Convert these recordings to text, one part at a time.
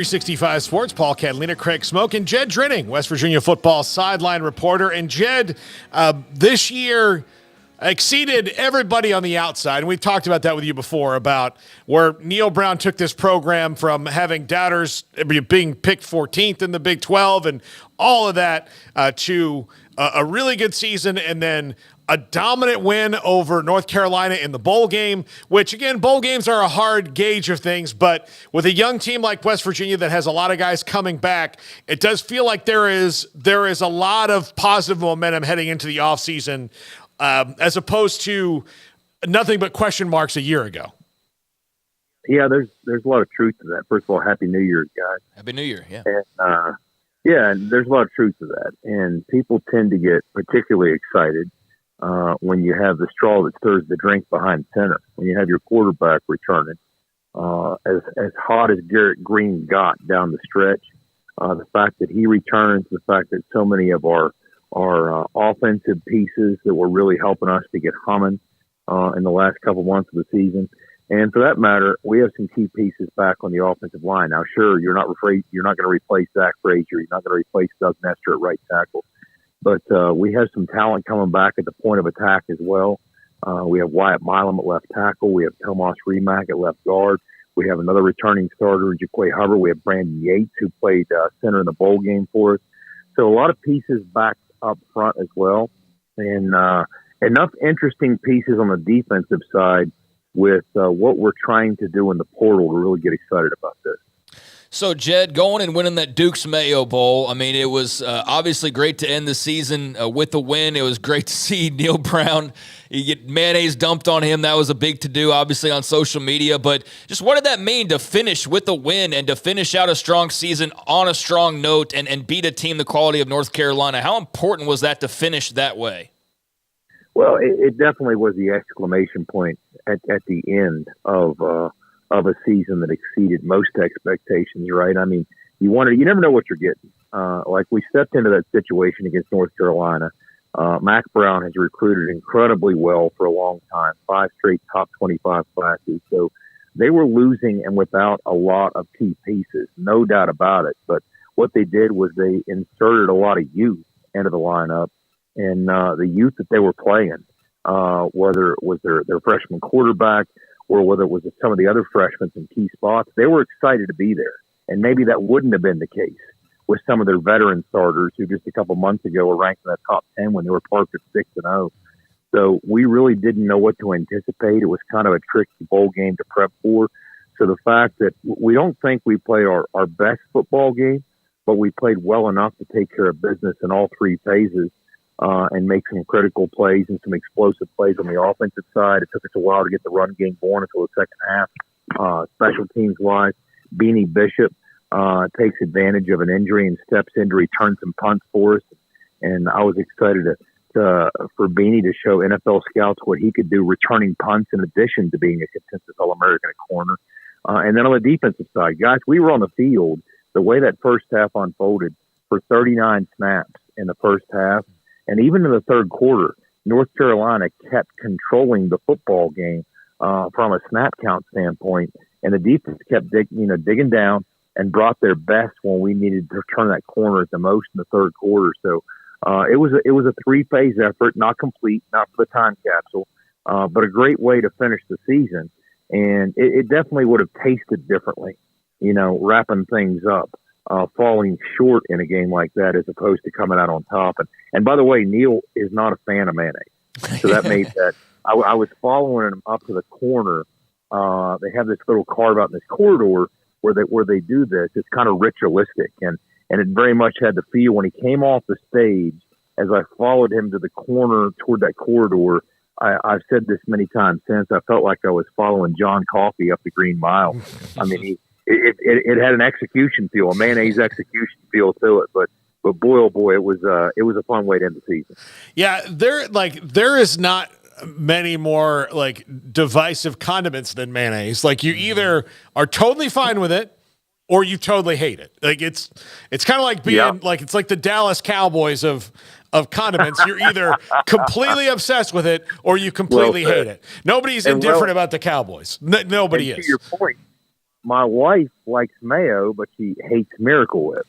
365 Sports, Paul Catalina, Craig Smoak, and Jed Drenning, West Virginia football sideline reporter. And Jed, this year exceeded everybody on the outside. And we've talked about that with you before, about where Neil Brown took this program from having doubters being picked 14th in the Big 12 and all of that to a really good season, and then a dominant win over North Carolina in the bowl game, which, again, bowl games are a hard gauge of things, but with a young team like West Virginia that has a lot of guys coming back, it does feel like there is a lot of positive momentum heading into the offseason, as opposed to nothing but question marks a year ago. Yeah, there's a lot of truth to that. First of all, Happy New Year, guys. Happy New Year, yeah. And, and there's a lot of truth to that. And people tend to get particularly excited when you have the straw that stirs the drink behind center, when you have your quarterback returning, as hot as Garrett Green got down the stretch, the fact that he returns, the fact that so many of our offensive pieces that were really helping us to get humming in the last couple months of the season. And for that matter, we have some key pieces back on the offensive line. Now, sure, you're not going to replace Zach Frazier. You're not going to replace Doug Nestor at right tackle. But we have some talent coming back at the point of attack as well. We have Wyatt Milam at left tackle. We have Tomas Remak at left guard. We have another returning starter, Jaquay Hubbard. We have Brandon Yates, who played center in the bowl game for us. So a lot of pieces back up front as well. And enough interesting pieces on the defensive side with what we're trying to do in the portal to really get excited about this. So, Jed, going and winning that Duke's Mayo Bowl, I mean, it was obviously great to end the season with the win. It was great to see Neil Brown. You get mayonnaise dumped on him. That was a big to-do, obviously, on social media. But just what did that mean to finish with a win and to finish out a strong season on a strong note and beat a team the quality of North Carolina? How important was that to finish that way? Well, it definitely was the exclamation point at the end of a season that exceeded most expectations, right? I mean, you never know what you're getting. Like we stepped into that situation against North Carolina. Mac Brown has recruited incredibly well for a long time, 5 straight top 25 classes. So they were losing and without a lot of key pieces, no doubt about it. But what they did was they inserted a lot of youth into the lineup, and the youth that they were playing, whether it was their freshman quarterback, or whether it was some of the other freshmen in key spots, they were excited to be there. And maybe that wouldn't have been the case with some of their veteran starters who just a couple months ago were ranked in that top 10 when they were parked at 6-0. So we really didn't know what to anticipate. It was kind of a tricky bowl game to prep for. So the fact that we don't think we played our best football game, but we played well enough to take care of business in all three phases. And make some critical plays and some explosive plays on the offensive side. It took us a while to get the run game born until the second half. Special teams-wise, Beanie Bishop takes advantage of an injury and steps in to return some punts for us. And I was excited for Beanie to show NFL scouts what he could do returning punts in addition to being a consensus All-American at corner. And then on the defensive side, guys, we were on the field. The way that first half unfolded for 39 snaps in the first half, and even in the third quarter, North Carolina kept controlling the football game from a snap count standpoint, and the defense kept digging down and brought their best when we needed to turn that corner at the most in the third quarter. So it was a 3-phase effort, not complete, not for the time capsule, but a great way to finish the season. And it definitely would have tasted differently, wrapping things up. Falling short in a game like that as opposed to coming out on top. And by the way, Neil is not a fan of mayonnaise. So that made that I was following him up to the corner. They have this little carve out in this corridor where they do this. It's kind of ritualistic, and it very much had the feel when he came off the stage. As I followed him to the corner toward that corridor, I've said this many times since, I felt like I was following John Coffey up the Green Mile. I mean, It had an execution feel, a mayonnaise execution feel to it, but boy, oh boy, it was a fun way to end the season. Yeah, there is not many more like divisive condiments than mayonnaise. Like you either are totally fine with it or you totally hate it. Like it's kind of like being like it's like the Dallas Cowboys of condiments. You're either completely obsessed with it or you completely hate it. Nobody's indifferent about the Cowboys. Nobody is. To your point. my wife likes mayo, but she hates Miracle Whip.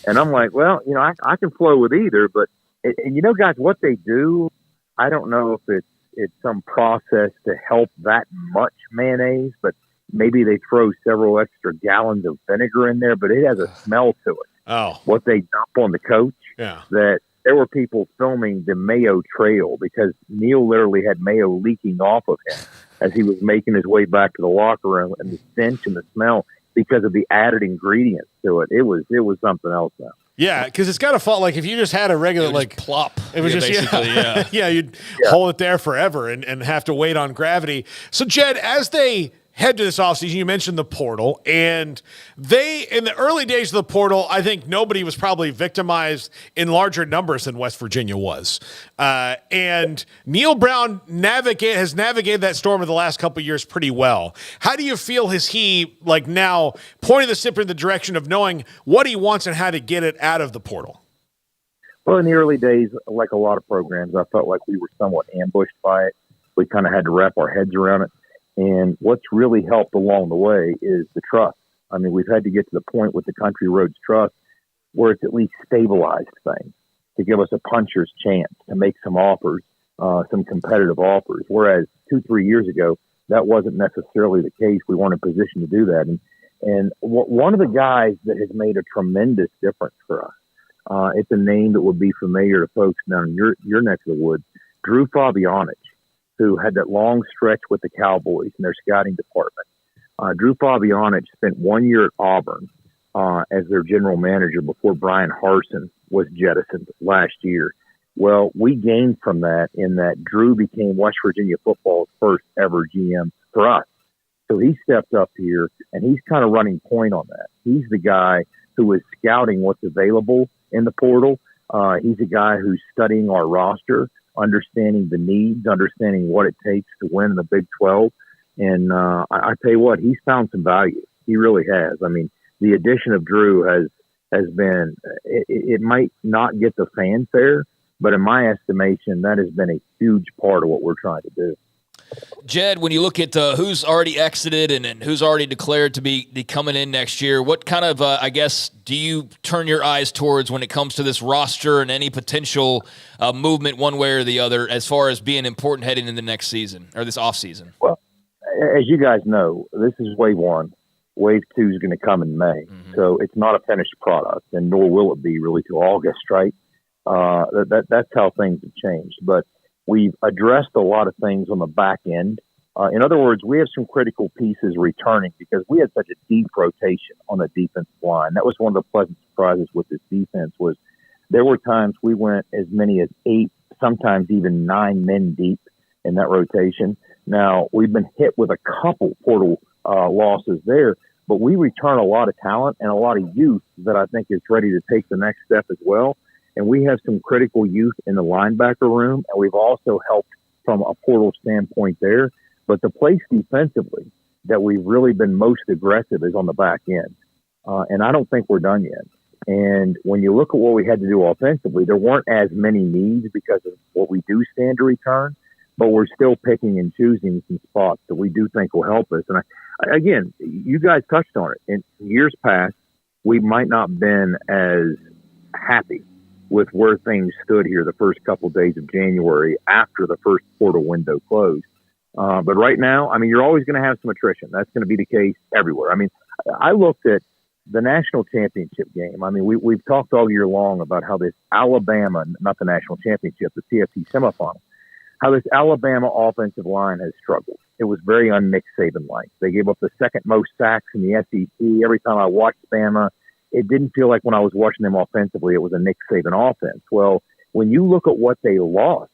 And I'm like, well, I can flow with either, but and guys, what they do, I don't know if it's some process to help that much mayonnaise, but maybe they throw several extra gallons of vinegar in there, but it has a smell to it. Oh, what they dump on the coach, that there were people filming the mayo trail because Neil literally had mayo leaking off of him as he was making his way back to the locker room, and the stench and the smell because of the added ingredients to it. It was something else now. Yeah, because it's got to fall. Like if you just had a regular plop, it was you'd hold it there forever and have to wait on gravity. So Jed, as they head to this offseason, you mentioned the portal, and in the early days of the portal, I think nobody was probably victimized in larger numbers than West Virginia was. And Neil Brown has navigated that storm over the last couple of years pretty well. How do you feel he now pointing the ship in the direction of knowing what he wants and how to get it out of the portal? Well, in the early days, like a lot of programs, I felt like we were somewhat ambushed by it. We kind of had to wrap our heads around it. And what's really helped along the way is the trust. I mean, we've had to get to the point with the Country Roads Trust where it's at least stabilized things to give us a puncher's chance to make some offers, some competitive offers. Whereas 2-3 years ago, that wasn't necessarily the case. We weren't in position to do that. And one of the guys that has made a tremendous difference for us, it's a name that would be familiar to folks down in your neck of the woods, Drew Fabianich, who had that long stretch with the Cowboys in their scouting department. Drew Fabianich spent 1 year at Auburn as their general manager before Brian Harsin was jettisoned last year. Well, we gained from that in that Drew became West Virginia football's first ever GM for us. So he stepped up here, and he's kind of running point on that. He's the guy who is scouting what's available in the portal. He's a guy who's studying our roster, understanding the needs, understanding what it takes to win the Big 12. And I tell you what, he's found some value. He really has. I mean, the addition of Drew has been, it might not get the fanfare, but in my estimation, that has been a huge part of what we're trying to do. Jed, when you look at who's already exited and who's already declared to be coming in next year, what kind of, do you turn your eyes towards when it comes to this roster and any potential movement one way or the other as far as being important heading into the next season or this offseason? Well, as you guys know, this is wave one. Wave two is going to come in May. Mm-hmm. So it's not a finished product, and nor will it be really till August, right? That's how things have changed. But we've addressed a lot of things on the back end. In other words, we have some critical pieces returning because we had such a deep rotation on the defensive line. That was one of the pleasant surprises with this defense was there were times we went as many as 8, sometimes even 9 men deep in that rotation. Now, we've been hit with a couple portal losses there, but we return a lot of talent and a lot of youth that I think is ready to take the next step as well. And we have some critical youth in the linebacker room, and we've also helped from a portal standpoint there. But the place defensively that we've really been most aggressive is on the back end. And I don't think we're done yet. And when you look at what we had to do offensively, there weren't as many needs because of what we do stand to return, but we're still picking and choosing some spots that we do think will help us. And again, you guys touched on it. In years past, we might not have been as happy with where things stood here the first couple of days of January after the first portal window closed. But right now, I mean, you're always going to have some attrition. That's going to be the case everywhere. I mean, I looked at the national championship game. I mean, we've talked all year long about how this Alabama, not the national championship, the CFP semifinal, how this Alabama offensive line has struggled. It was very un-Nick Saban-like. They gave up the second most sacks in the SEC. Every time I watched Bama, it didn't feel like when I was watching them offensively, it was a Nick Saban offense. Well, when you look at what they lost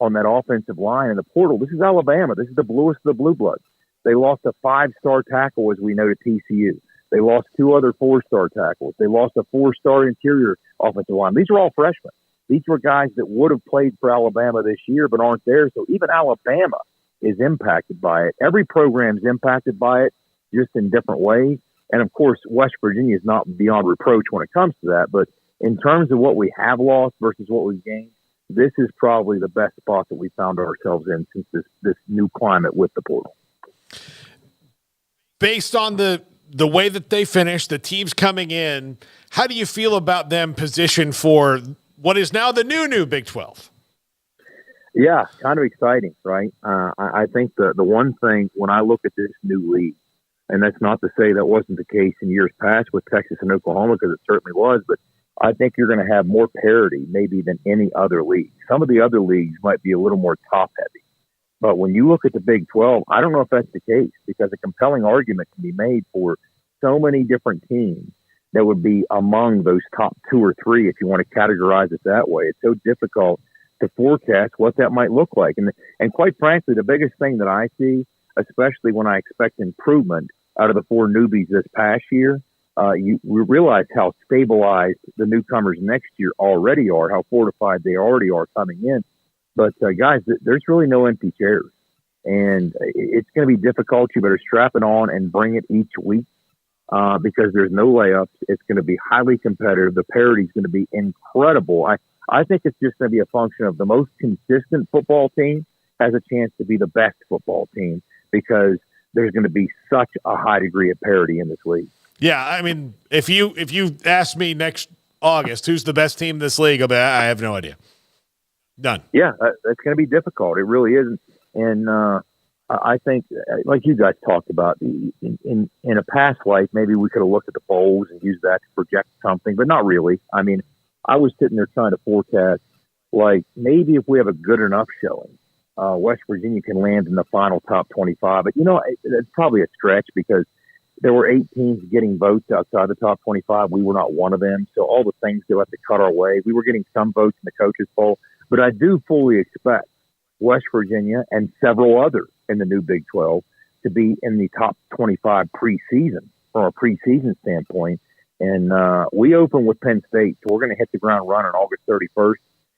on that offensive line in the portal, this is Alabama. This is the bluest of the blue bloods. They lost a 5-star tackle, as we know, to TCU. They lost 2 other 4-star tackles. They lost a 4-star interior offensive line. These are all freshmen. These were guys that would have played for Alabama this year but aren't there. So even Alabama is impacted by it. Every program is impacted by it, just in different ways. And, of course, West Virginia is not beyond reproach when it comes to that. But in terms of what we have lost versus what we've gained, this is probably the best spot that we found ourselves in since this new climate with the portal. Based on the the way that they finished, the teams coming in, how do you feel about them positioned for what is now the new Big 12? Yeah, kind of exciting, right? I think the one thing when I look at this new league, and that's not to say that wasn't the case in years past with Texas and Oklahoma, because it certainly was, but I think you're going to have more parity maybe than any other league. Some of the other leagues might be a little more top-heavy. But when you look at the Big 12, I don't know if that's the case, because a compelling argument can be made for so many different teams that would be among those top 2 or 3, if you want to categorize it that way. It's so difficult to forecast what that might look like. And quite frankly, the biggest thing that I see, especially when I expect improvement out of the 4 newbies this past year, we realize how stabilized the newcomers next year already are, how fortified they already are coming in. But guys, there's really no empty chairs, and it's going to be difficult. You better strap it on and bring it each week because there's no layups. It's going to be highly competitive. The parity is going to be incredible. I think it's just going to be a function of the most consistent football team has a chance to be the best football team, because there's going to be such a high degree of parity in this league. Yeah, I mean, if you ask me next August who's the best team in this league, I'll be, I have no idea. None. Yeah, that's going to be difficult. It really is. And I think, like you guys talked about, in a past life, maybe we could have looked at the polls and used that to project something, but not really. I mean, I was sitting there trying to forecast, like, maybe if we have a good enough showing, West Virginia can land in the final top 25. But, it's probably a stretch, because there were 8 teams getting votes outside the top 25. We were not one of them. So all the things that have to cut our way. We were getting some votes in the coaches poll. But I do fully expect West Virginia and several others in the new Big 12 to be in the top 25 preseason, from a preseason standpoint. And we open with Penn State, so we're going to hit the ground running August 31st.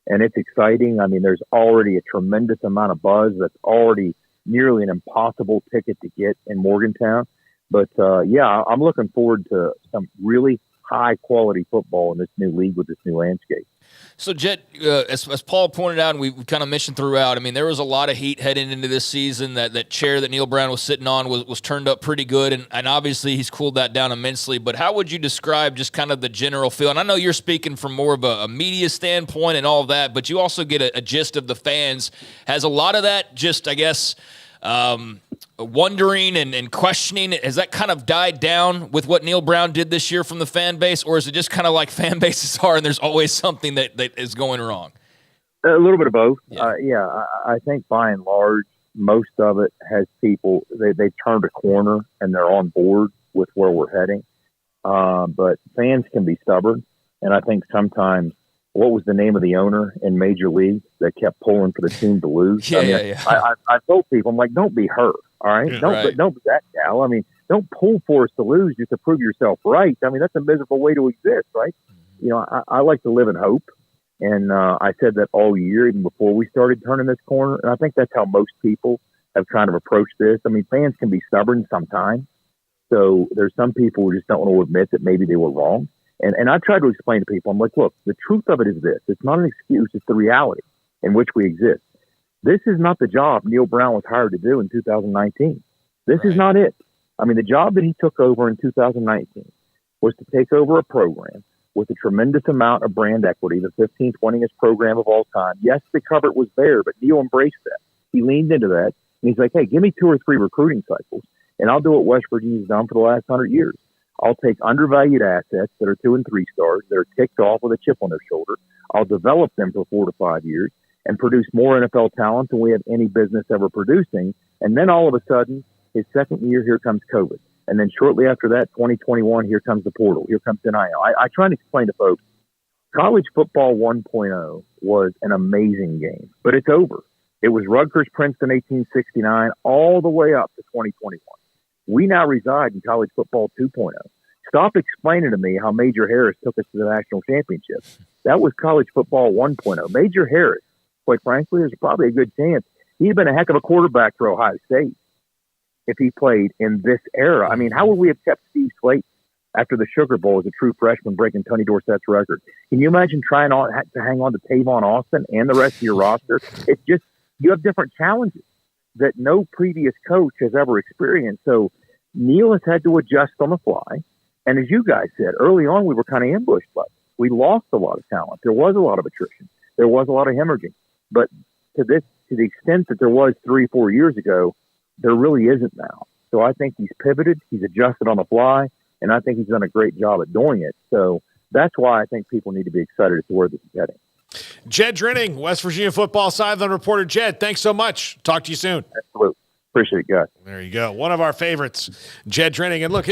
And it's exciting. I mean, there's already a tremendous amount of buzz. That's already nearly an impossible ticket to get in Morgantown. But, yeah, I'm looking forward to some really high-quality football in this new league with this new landscape. So, Jed, as Paul pointed out, and we've kind of mentioned throughout, I mean, there was a lot of heat heading into this season. That chair that Neil Brown was sitting on was turned up pretty good, and obviously he's cooled that down immensely. But how would you describe just kind of the general feel? And I know you're speaking from more of a media standpoint and all of that, but you also get a gist of the fans. Has a lot of that just, I guess, wondering and questioning, has that kind of died down with what Neil Brown did this year from the fan base, or is it just kind of like fan bases are and there's always something that is going wrong? A little bit of both. Yeah. I think by and large, most of it has people, they turned a corner and they're on board with where we're heading. But fans can be stubborn. And I think sometimes, what was the name of the owner in Major League that kept pulling for the team to lose? I told people, I'm like, don't be her. All right. Don't be that gal. I mean, don't pull for us to lose just to prove yourself right. I mean, that's a miserable way to exist, right? I like to live in hope. And I said that all year, even before we started turning this corner. And I think that's how most people have kind of approached this. I mean, fans can be stubborn sometimes. So there's some people who just don't want to admit that maybe they were wrong. And I try to explain to people, I'm like, look, the truth of it is this. It's not an excuse. It's the reality in which we exist. This is not the job Neil Brown was hired to do in 2019. This is not it. I mean, the job that he took over in 2019 was to take over a program with a tremendous amount of brand equity, the 15th winningest program of all time. Yes, the cupboard was there, but Neil embraced that. He leaned into that, and he's like, hey, give me 2 or 3 recruiting cycles, and I'll do what West Virginia's done for the last 100 years. I'll take undervalued assets that are 2 and 3 stars, that are kicked off with a chip on their shoulder. I'll develop them for 4 to 5 years and produce more NFL talent than we have any business ever producing. And then all of a sudden, his second year, here comes COVID. And then shortly after that, 2021, here comes the portal. Here comes NIL. I try to explain to folks, college football 1.0 was an amazing game, but it's over. It was Rutgers, Princeton, 1869, all the way up to 2021. We now reside in college football 2.0. Stop explaining to me how Major Harris took us to the national championship. That was college football 1.0. Major Harris, quite frankly, there's probably a good chance he'd been a heck of a quarterback for Ohio State if he played in this era. I mean, how would we have kept Steve Slate after the Sugar Bowl as a true freshman breaking Tony Dorsett's record? Can you imagine trying to hang on to Tavon Austin and the rest of your roster? It's just, you have different challenges that no previous coach has ever experienced. So Neil has had to adjust on the fly. And as you guys said, early on, we were kind of ambushed, but we lost a lot of talent. There was a lot of attrition. There was a lot of hemorrhaging. But to the extent that there was 3-4 years ago, there really isn't now. So I think he's pivoted. He's adjusted on the fly. And I think he's done a great job at doing it. So that's why I think people need to be excited as to where this is heading. Jed Drenning, West Virginia football sideline reporter. Jed, thanks so much. Talk to you soon. Absolutely. Appreciate it, guys. There you go. One of our favorites, Jed Drenning. And look,